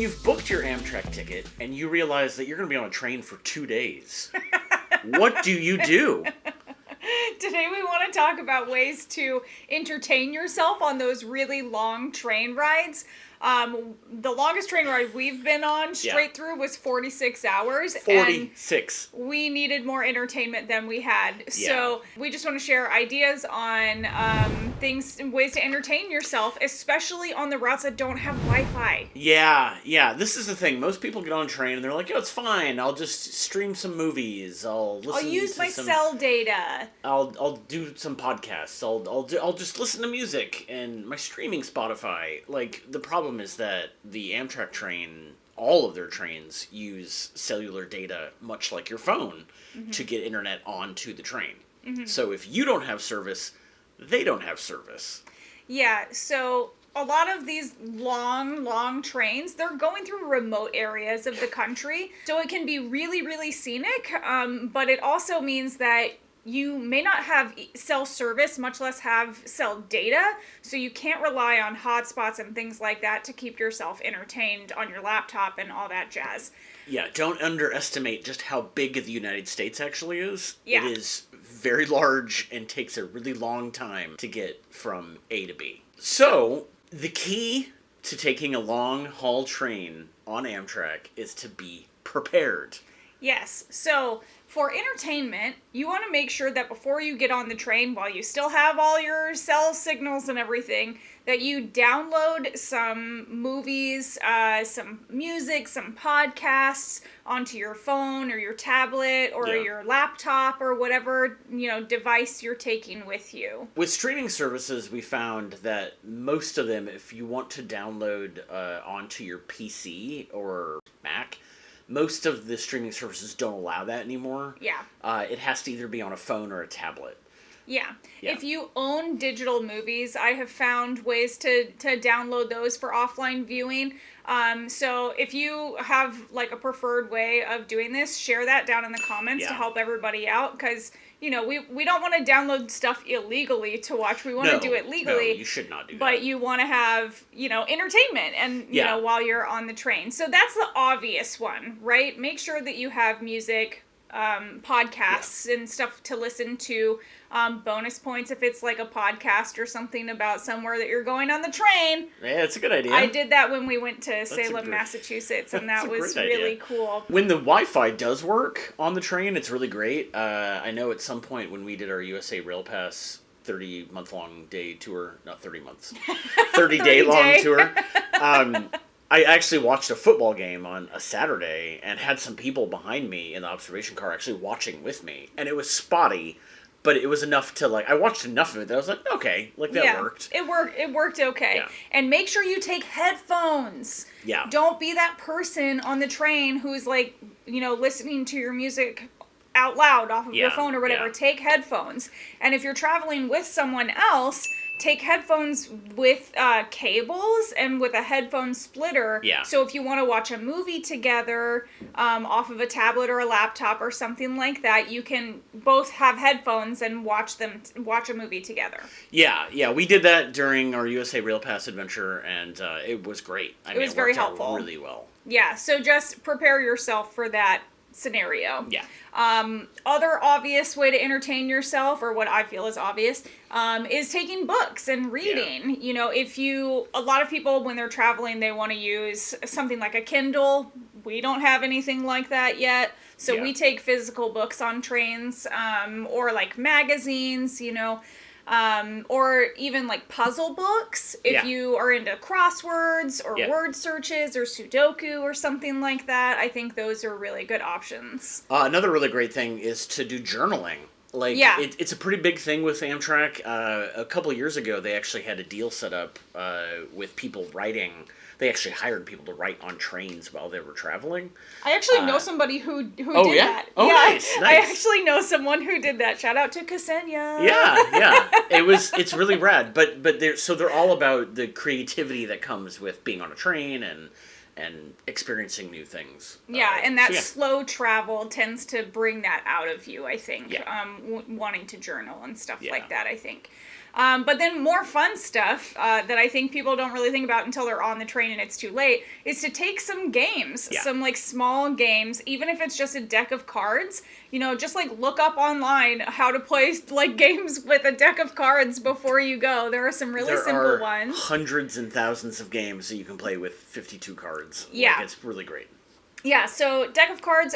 you've booked your Amtrak ticket and you realize that you're going to be on a train for 2 days, what do you do? Today we want to talk about ways to entertain yourself on those really long train rides. The longest train ride we've been on straight through was 46 hours. 46. And we needed more entertainment than we had. So we just want to share ideas on ways to entertain yourself, especially on the routes that don't have Wi-Fi. Yeah. This is the thing. Most people get on a train and they're like, "Oh, it's fine. I'll just stream some movies. I'll use my cell data. I'll do some podcasts. I'll just listen to music and my streaming Spotify." Like, the problem is that the Amtrak train, all of their trains use cellular data, much like your phone, to get internet onto the train. So if you don't have service, they don't have service. Yeah, so a lot of these long trains, they're going through remote areas of the country. So it can be really, really scenic, but it also means that you may not have cell service, much less have cell data, so you can't rely on hotspots and things like that to keep yourself entertained on your laptop and all that jazz. Yeah, don't underestimate just how big the United States actually is. Yeah. It is very large and takes a really long time to get from A to B. So, the key to taking a long-haul train on Amtrak is to be prepared. Yes, so for entertainment, you want to make sure that before you get on the train, while you still have all your cell signals and everything, that you download some movies, some music, some podcasts onto your phone or your tablet or your laptop or whatever, device you're taking with you. With streaming services, we found that most of them, if you want to download onto your PC or Mac, most of the streaming services don't allow that anymore. Yeah. It has to either be on a phone or a tablet. Yeah. If you own digital movies, I have found ways to download those for offline viewing. So if you have like a preferred way of doing this, share that down in the comments to help everybody out, because we don't want to download stuff illegally to watch. We want to do it legally. No, you should not do that. But you want to have, entertainment and, while you're on the train. So that's the obvious one, right? Make sure that you have music, podcasts and stuff to listen to. Bonus points if it's like a podcast or something about somewhere that you're going on the train. Yeah, it's a good idea. I did that when we went to Salem, Massachusetts, and that was really cool. When the Wi-Fi does work on the train, it's really great. I know at some point when we did our USA Rail Pass 30-month-long day tour, not 30 months, 30-day-long tour, I actually watched a football game on a Saturday and had some people behind me in the observation car actually watching with me. And it was spotty, but it was enough to, I watched enough of it that I was like, okay, that worked. It worked okay. Yeah. And make sure you take headphones. Yeah. Don't be that person on the train who's, listening to your music out loud off of your phone or whatever. Take headphones. And if you're traveling with someone else, take headphones with cables and with a headphone splitter. Yeah. So if you want to watch a movie together off of a tablet or a laptop or something like that, you can both have headphones and watch a movie together. Yeah. We did that during our USA Rail Pass adventure, and it was great. It was very helpful. Out really well. Yeah. So just prepare yourself for that scenario. Yeah. Other obvious way to entertain yourself, or what I feel is obvious, is taking books and reading. Yeah. A lot of people when they're traveling, they want to use something like a Kindle. We don't have anything like that yet. So we take physical books on trains, or like magazines, or even like puzzle books if you are into crosswords or word searches or Sudoku or something like that. I think those are really good options. Another really great thing is to do journaling. It's a pretty big thing with Amtrak. A couple of years ago, they actually had a deal set up with people writing. They actually hired people to write on trains while they were traveling. I actually know somebody who did that. Oh, yeah, nice. I actually know someone who did that. Shout out to Ksenia. Yeah. It's really rad. But they're all about the creativity that comes with being on a train and and experiencing new things. Yeah, and that so, yeah. slow travel tends to bring that out of you, I think. Yeah. Wanting to journal and stuff Yeah. like that, I think. But then more fun stuff that I think people don't really think about until they're on the train and it's too late is to take some games, Yeah. some like small games, even if it's just a deck of cards. You know, just like look up online how to play like games with a deck of cards before you go. There are some really simple ones. Hundreds and thousands of games that you can play with 52 cards. Yeah. Like, it's really great. Yeah, so deck of cards,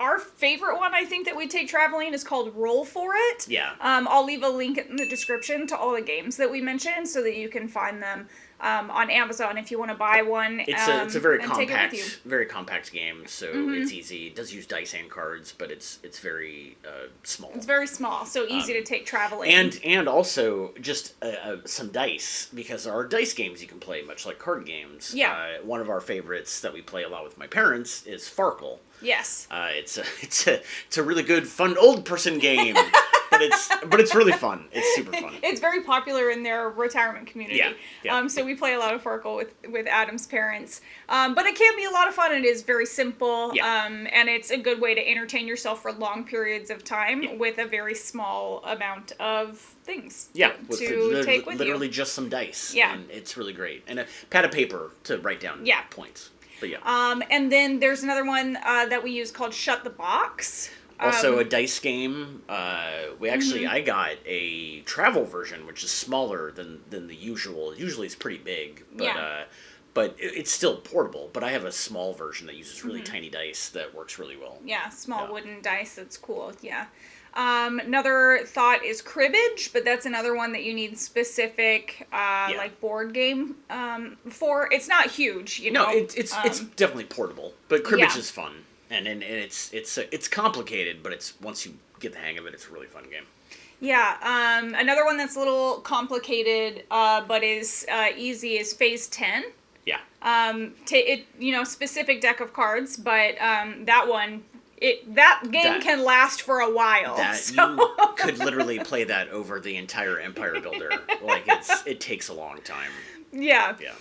our favorite one I think that we take traveling is called Roll For It. Yeah. I'll leave a link in the description to all the games that we mentioned so that you can find them on Amazon if you want to buy one. It's a very and take it with you. compact game, so it's easy. It does use dice and cards, but it's very small. It's very small, so easy to take traveling. And also just some dice, because there are dice games you can play, much like card games. Yeah. One of our favorites that we play a lot with my parents is Farkle. Yes. It's a really good, fun old person game. But it's really fun. It's super fun. It's very popular in their retirement community. Yeah. So we play a lot of Farkle with Adam's parents. But it can be a lot of fun. It is very simple. Yeah. And it's a good way to entertain yourself for long periods of time with a very small amount of things with to take with literally you. just some dice. Yeah. And it's really great. And a pad of paper to write down points. But yeah. And then there's another one that we use called Shut the Box. Also a dice game. I got a travel version, which is smaller than the usual. Usually it's pretty big, but it's still portable. But I have a small version that uses really tiny dice that works really well. Yeah, small wooden dice. That's cool. Yeah. Another thought is cribbage, but that's another one that you need specific, like board game, for. It's not huge, you know. No, it's definitely portable, but cribbage is fun. And it's complicated, but it's once you get the hang of it, it's a really fun game. Yeah. Another one that's a little complicated, but is easy is Phase 10. Yeah. Specific deck of cards, but that game can last for a while. You could literally play that over the entire Empire Builder. Like it takes a long time. Yeah. Yeah.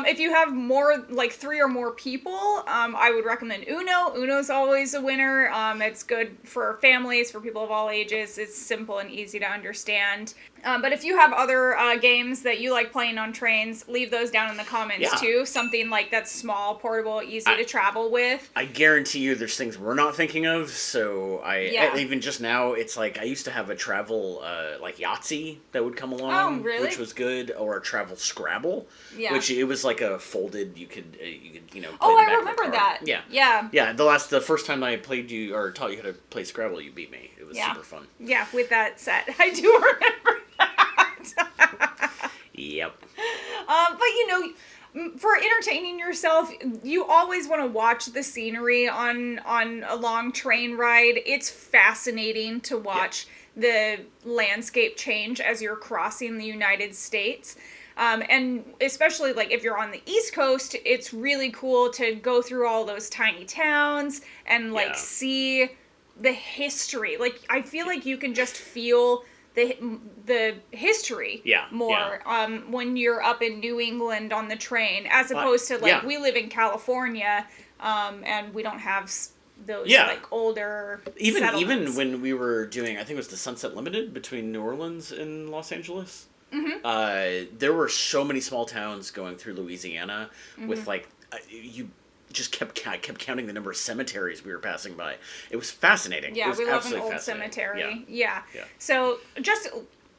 If you have more, like 3 or more people, I would recommend Uno. Uno's always a winner. It's good for families, for people of all ages. It's simple and easy to understand. But if you have other games that you like playing on trains, leave those down in the comments too. Something like that's small, portable, easy to travel with. I guarantee you there's things we're not thinking of. So even just now, it's like I used to have a travel like Yahtzee that would come along, which was good, or a travel Scrabble, which it was like a folded. You could play the back I of remember the card. that. Yeah. The first time I played you or taught you how to play Scrabble, you beat me. It was super fun. Yeah, with that set, I do remember that. Yep. But for entertaining yourself, you always want to watch the scenery on a long train ride. It's fascinating to watch the landscape change as you're crossing the United States. And especially like if you're on the East Coast, it's really cool to go through all those tiny towns and like see the history. Like I feel like you can just feel the history more when you're up in New England on the train, as opposed to like we live in California and we don't have those like older even when we were doing, I think it was the Sunset Limited between New Orleans and Los Angeles. There were so many small towns going through Louisiana with like you just kept counting the number of cemeteries we were passing by. It was fascinating. Yeah, we love an old cemetery. Yeah. So just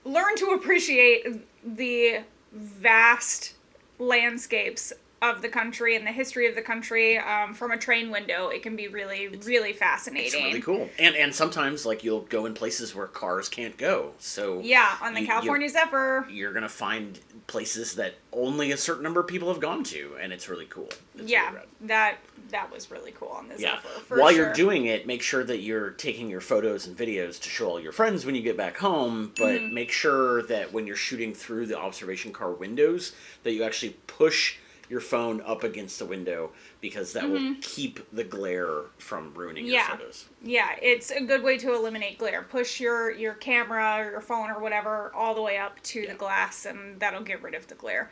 learn to appreciate the vast landscapes of the country and the history of the country from a train window. It can be really, really fascinating. It's really cool. And sometimes like you'll go in places where cars can't go. So on the California Zephyr, you're gonna find places that only a certain number of people have gone to, and it's really cool. It's really rad. that was really cool on the Zephyr. While you're doing it, make sure that you're taking your photos and videos to show all your friends when you get back home, but make sure that when you're shooting through the observation car windows that you actually push your phone up against the window, because that will keep the glare from ruining your photos. Yeah, it's a good way to eliminate glare. Push your camera or your phone or whatever all the way up to the glass, and that'll get rid of the glare.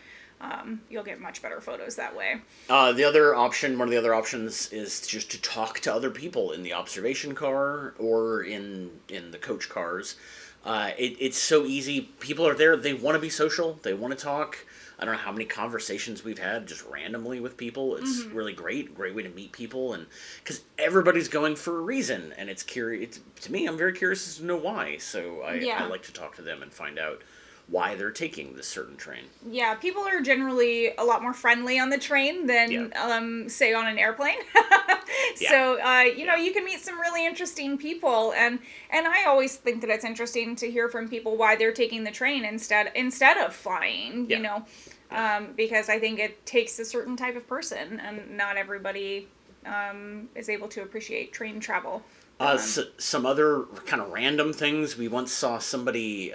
You'll get much better photos that way. One of the other options is just to talk to other people in the observation car or in the coach cars. It's so easy. People are there. They want to be social. They want to talk. I don't know how many conversations we've had just randomly with people. It's really great way to meet people, and because everybody's going for a reason, and it's curious. To me, I'm very curious to know why. So I like to talk to them and find out why they're taking this certain train. Yeah, people are generally a lot more friendly on the train than, say, on an airplane. So, you know, you can meet some really interesting people, and I always think that it's interesting to hear from people why they're taking the train instead of flying, you know, because I think it takes a certain type of person, and not everybody is able to appreciate train travel. Some other kind of random things. We once saw somebody,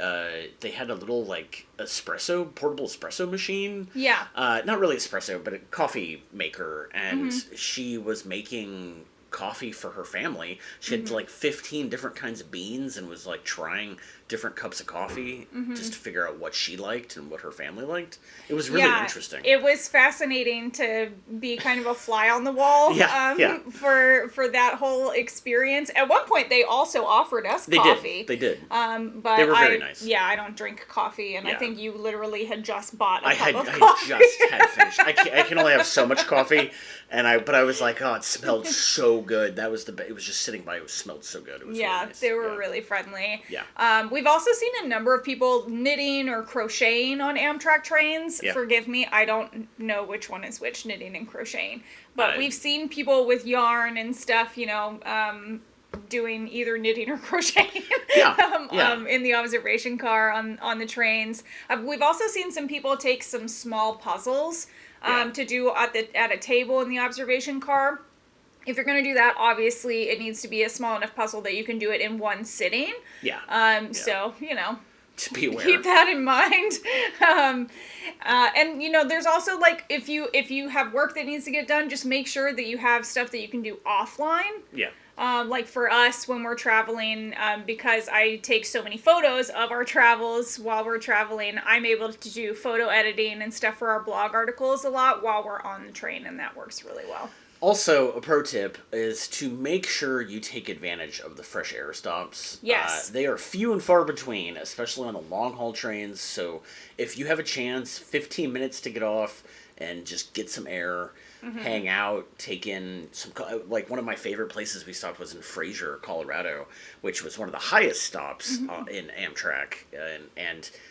they had a little, like, portable espresso machine. Yeah. Not really espresso, but a coffee maker. And she was making coffee for her family. She had, like, 15 different kinds of beans and was, like, trying different cups of coffee just to figure out what she liked and what her family liked. It was really interesting. It was fascinating to be kind of a fly on the wall for that whole experience. At one point, they also offered us coffee. They did. But they were very nice. Yeah, I don't drink coffee, and I think you literally had just bought a cup of coffee. I just had finished. I can only have so much coffee, but I was like, oh, it smelled so good. It was just sitting by. It smelled so good. It was really nice. They were really friendly. Yeah. We've also seen a number of people knitting or crocheting on Amtrak trains. Yeah. Forgive me, I don't know which one is which, knitting and crocheting. But we've seen people with yarn and stuff, you know, doing either knitting or crocheting in the observation car on the trains. We've also seen some people take some small puzzles to do at a table in the observation car. If you're going to do that, obviously, it needs to be a small enough puzzle that you can do it in one sitting. Yeah. So, you know, just be aware. Keep that in mind. And, you know, there's also, like, if you have work that needs to get done, just make sure that you have stuff that you can do offline. Yeah. Like for us, when we're traveling, because I take so many photos of our travels while we're traveling, I'm able to do photo editing and stuff for our blog articles a lot while we're on the train, and that works really well. Also, a pro tip is to make sure you take advantage of the fresh air stops. Yes. They are few and far between, especially on the long-haul trains. So if you have a chance, 15 minutes to get off and just get some air, hang out, take in some... Like, one of my favorite places we stopped was in Fraser, Colorado, which was one of the highest stops in Amtrak.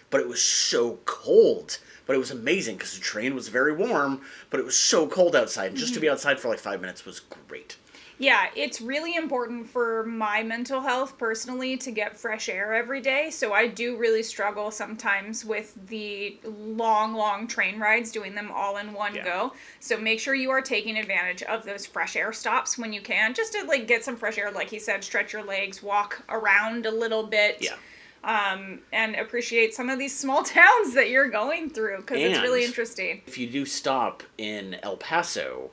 But it was so cold. But it was amazing because the train was very warm, but it was so cold outside. And just to be outside for like 5 minutes was great. Yeah, it's really important for my mental health personally to get fresh air every day. So I do really struggle sometimes with the long train rides, doing them all in one go. So make sure you are taking advantage of those fresh air stops when you can, just to like get some fresh air. Like he said, stretch your legs, walk around a little bit. Yeah. And appreciate some of these small towns that you're going through, because it's really interesting. If you do stop in El Paso,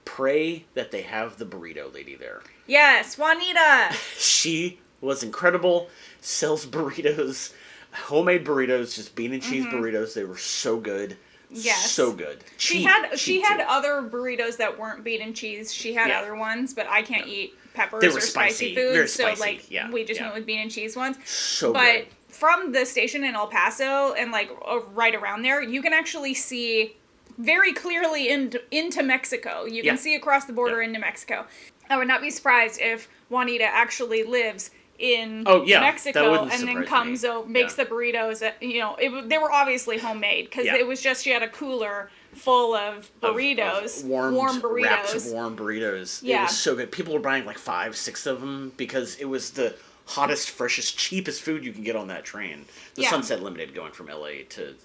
pray that they have the burrito lady there. Yes, Juanita! She was incredible, sells burritos, homemade burritos, just bean and cheese burritos. They were so good. Yes. So good. She had other burritos that weren't bean and cheese. She had other ones, but I can't eat peppers or spicy foods. Very spicy. So we just went with bean and cheese ones. So but good. From the station in El Paso and like right around there, you can actually see very clearly into Mexico. You can see across the border into Mexico. I would not be surprised if Juanita actually lives in Mexico and then comes makes the burritos. You know, they were obviously homemade because it was just she had a cooler full of burritos, warm burritos, wraps of warm burritos. Yeah. It was so good. People were buying like 5-6 of them because it was the hottest, freshest, cheapest food you can get on that train. The Sunset Limited going from LA to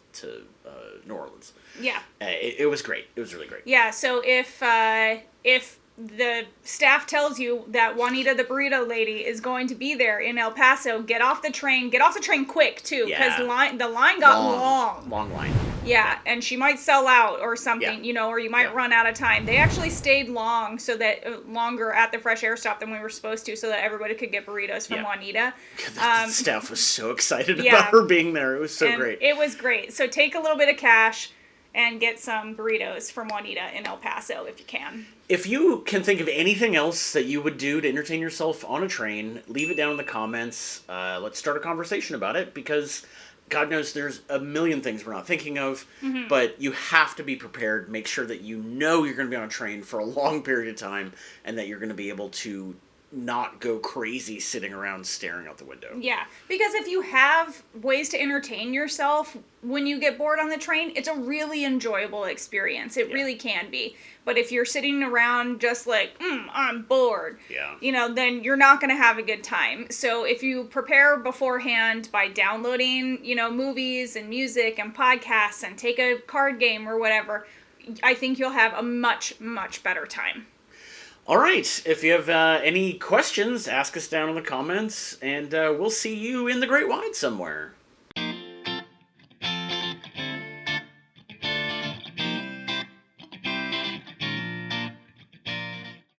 New Orleans. Yeah. It was great. It was really great. Yeah. So if the staff tells you that Juanita the burrito lady is going to be there in El Paso, get off the train quick too, because the line got long line. Yeah, and she might sell out or something, you know, or you might run out of time. They actually stayed longer at the fresh air stop than we were supposed to, so that everybody could get burritos from Juanita. The staff was so excited about her being there. It was so great. It was great. So take a little bit of cash and get some burritos from Juanita in El Paso if you can. If you can think of anything else that you would do to entertain yourself on a train, leave it down in the comments. Let's start a conversation about it, because God knows there's a million things we're not thinking of, but you have to be prepared. Make sure that you know you're going to be on a train for a long period of time, and that you're going to be able to not go crazy sitting around staring out the window. Yeah, because if you have ways to entertain yourself when you get bored on the train, it's a really enjoyable experience. It really can be. But if you're sitting around just like, I'm bored, then you're not going to have a good time. So if you prepare beforehand by downloading, movies and music and podcasts and take a card game or whatever, I think you'll have a much, much better time. All right. If you have any questions, ask us down in the comments, and we'll see you in the Great Wide somewhere.